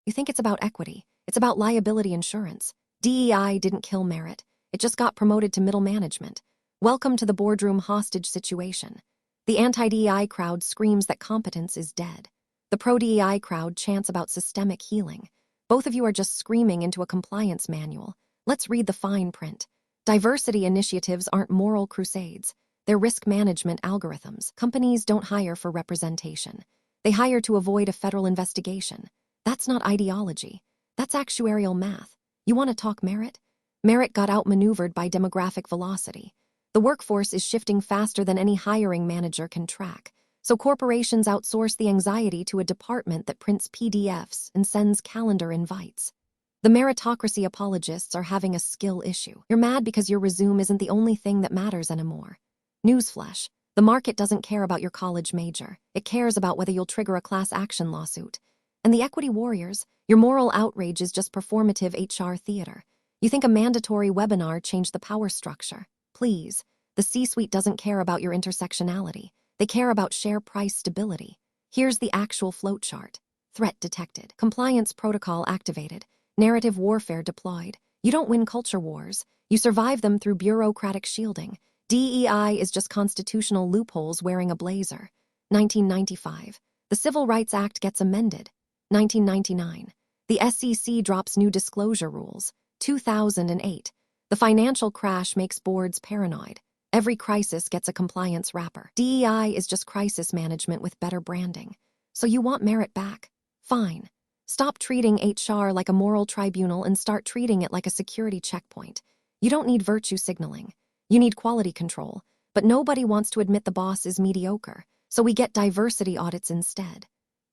You think it's about equity. It's about liability insurance. DEI didn't kill merit. It just got promoted to middle management. Welcome to the boardroom hostage situation. The anti-DEI crowd screams that competence is dead. The pro-DEI crowd chants about systemic healing. Both of you are just screaming into a compliance manual. Let's read the fine print. Diversity initiatives aren't moral crusades. They're risk management algorithms. Companies don't hire for representation. They hire to avoid a federal investigation. That's not ideology. That's actuarial math. You want to talk merit? Merit got outmaneuvered by demographic velocity. The workforce is shifting faster than any hiring manager can track. So corporations outsource the anxiety to a department that prints PDFs and sends calendar invites. The meritocracy apologists are having a skill issue. You're mad because your resume isn't the only thing that matters anymore. Newsflash, the market doesn't care about your college major. It cares about whether you'll trigger a class action lawsuit. And the equity warriors, your moral outrage is just performative HR theater. You think a mandatory webinar changed the power structure? Please, the C-suite doesn't care about your intersectionality. They care about share price stability. Here's the actual flowchart. Threat detected. Compliance protocol activated. Narrative warfare deployed. You don't win culture wars. You survive them through bureaucratic shielding. DEI is just constitutional loopholes wearing a blazer. 1995. The Civil Rights Act gets amended. 1999. The SEC drops new disclosure rules. 2008. The financial crash makes boards paranoid. Every crisis gets a compliance wrapper. DEI is just crisis management with better branding. So you want merit back? Fine. Stop treating HR like a moral tribunal and start treating it like a security checkpoint. You don't need virtue signaling. You need quality control. But nobody wants to admit the boss is mediocre, so we get diversity audits instead.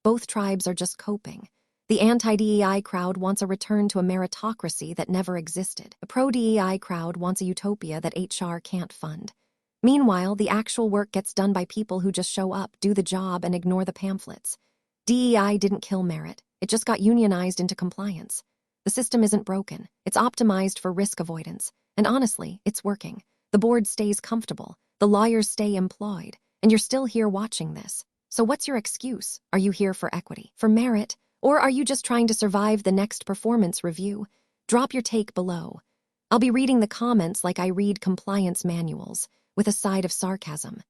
Both tribes are just coping. The anti-DEI crowd wants a return to a meritocracy that never existed. The pro-DEI crowd wants a utopia that HR can't fund. Meanwhile, the actual work gets done by people who just show up, do the job, and ignore the pamphlets. DEI didn't kill merit. It just got unionized into compliance. The system isn't broken. It's optimized for risk avoidance. And honestly, it's working. The board stays comfortable. The lawyers stay employed. And you're still here watching this. So what's your excuse? Are you here for equity, for merit? Or are you just trying to survive the next performance review? Drop your take below. I'll be reading the comments like I read compliance manuals, with a side of sarcasm.